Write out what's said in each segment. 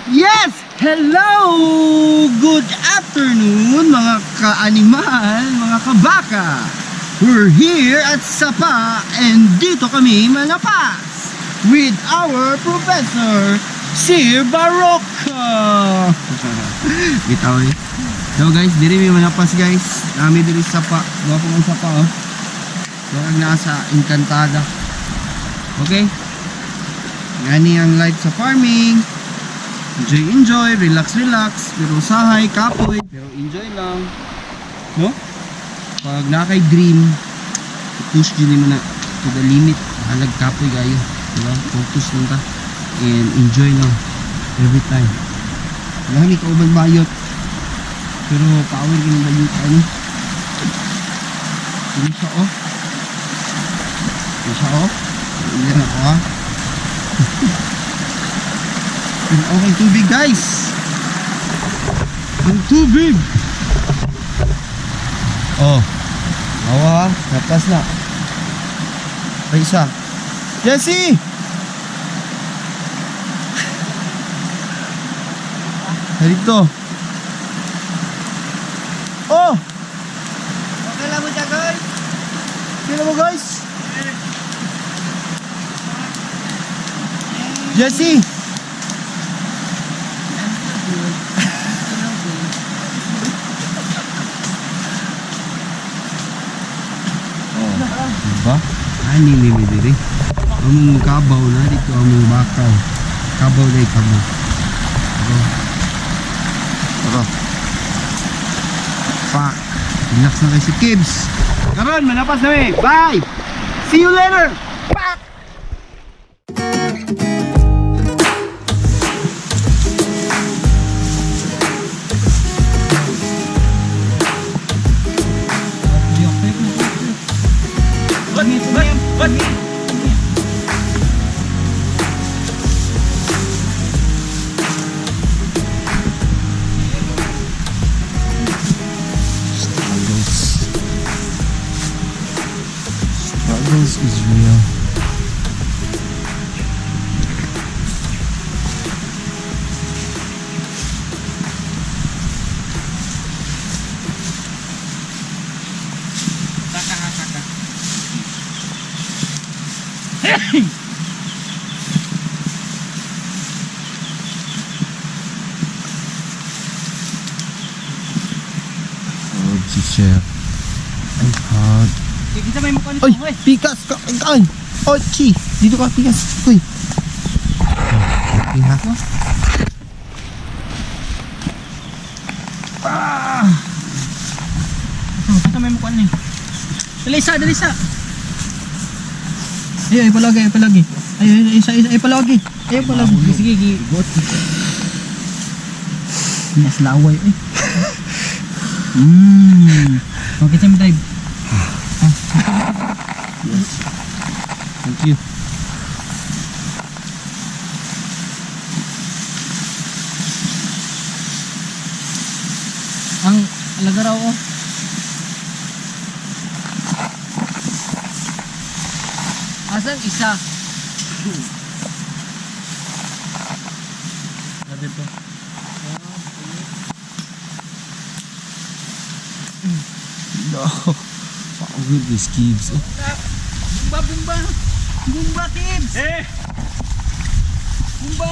Yes! Hello! Good afternoon mga ka-animal, mga kabaka! We're here at Sapa and dito kami malapas with our Professor Sir Barroca! Bitaw eh. So guys, diri may malapas guys. Kami diri sa Sapa. Gawa po ng Sapa oh. Parang nasa Encantada. Okay? Gani ang life sa farming. Enjoy, relax. Pero usahay, kapoy. Pero enjoy lang. No? Pag nakay dream, push din mo na to the limit. Halag kapoy gayo. Diba? Focus lang ta. And enjoy lang. Every time. Lahat ikaw magbayot. Pero power ka ng bayot. Ano? Hindi siya oh. Hindi siya oh. Hindi na ako ha. Okay, tubig guys. Ang tubig. Oh. Awa, napas na. Ay isa. Jessie! Halito. Oh! Okay lang mo dyan guys. Okay lang mo guys. Jessie! Diba? Ani limi diri. Among kabaw na dito among bakaw. Kabaw day kabaw. Ito. Pak. Relax na kay si Kibbs. Karon manapas na eh. Bye. See you later. Pak. What? Struggles is real. Si Chef. Ay, hot. Kita may mukha nito. Ay, pikas ka. Ay, oh, chi. Dito ka, pikas. Uy. Okay, ha? Kita may mukha nito. Dali isa. Ay, palagi. Ay, palagi. Sige, got. Nas laway eh. Okay, time dive. Yes. Thank you. Ang alagaraw ko. Asan isa? Dito. No. Wow, with these Kibbs. Bumba, Kibbs! Bumba!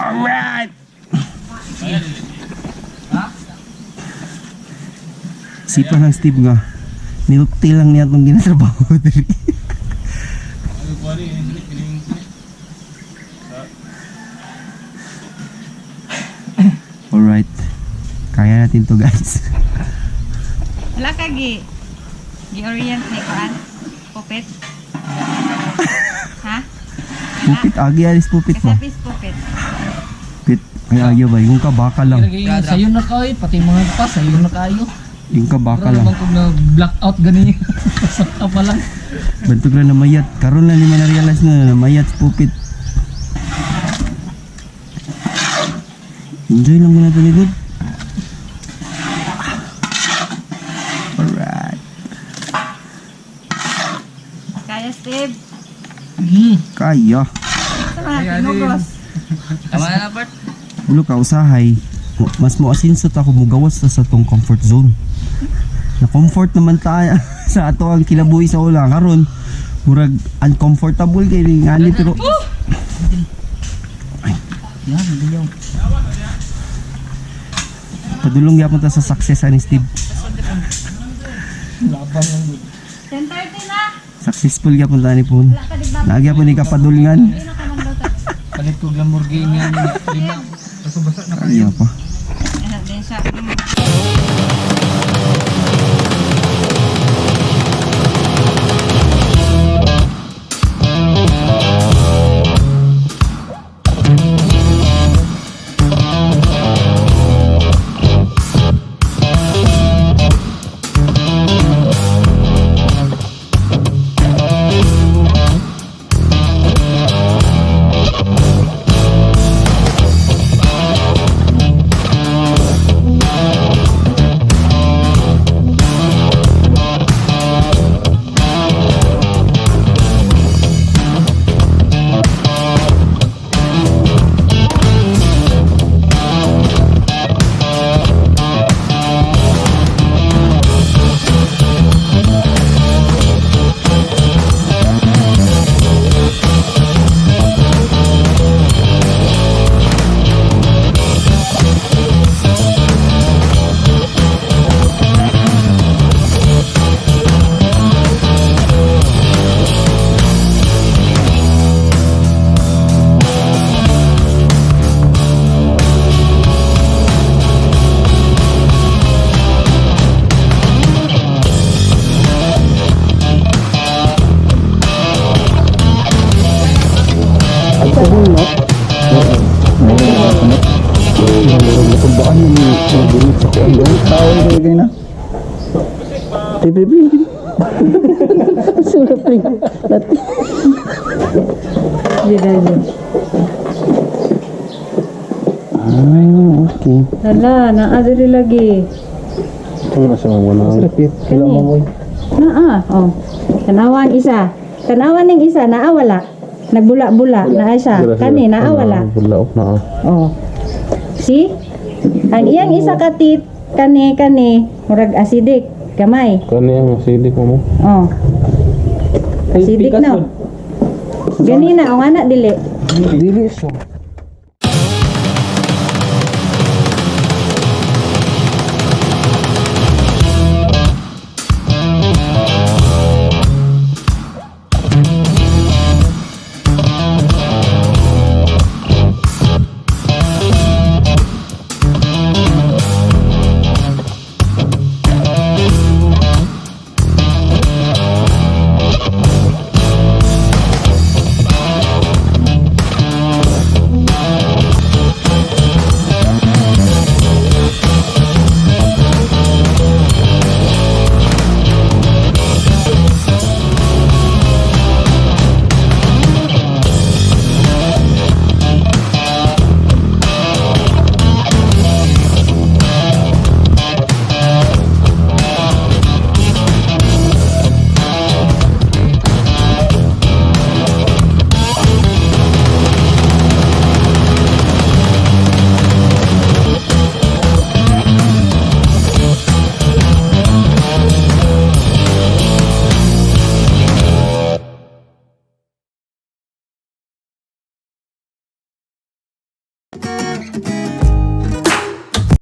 Alright! Sipa ng Steve nga. Nilukti lang niya itong ginatrabaho. Alright. Kaya natin to guys. Wala ka gi-orient ni Kuan? Pupit? Ha? Pupit, agi alis pupit ba? Kasapis pupit. Pupit, ay agyo ba? Yung kabaka lang. Sayo na kayo, pati mga pa, sayo na kayo. Yung kabaka Pero lang. naman kung na-blackout ganun yung sakta pa lang. Bantog lang na mayat. Karon lang lima na-realize na mayat pupit. Enjoy lang muna ito ni Good. Alright. Kaya Steve. Kaya. Sama natin nugos. Tama na, Bert. Ulo ka, usahay. Mas mo asinsot ako mugawas sa tong comfort zone. Na comfort naman tayo sa ato ang kilabuhi sa ulang. Karon murag uncomfortable kay ngani pero Yan, biyaw. padulong gyapon ta sa success ani Steve. Labang lang. 10:30 na. Successful gyapon ta ni pun. Wala ka digba. Nagyapon ni kapadulngan. Hindi na ka man daw ta. Palit ko Lamborghini yan. Lima. Basa-basa na Kaya pa. Ano din siya. Okay. Hala, naadiri lagi. Ito na sa mga na. Kani. Naa, oh. Tanawan isa. Tanawan ning isa, naawala. Nagbula-bula, naa siya. Kani, naawala. Bulak na. Oh. See? Ang iyang isa katit, kani, murag acidic. Gamay. Kani ang acidic mo. Oh. Acidic no. Ganina, ang anak dili. Dili siya.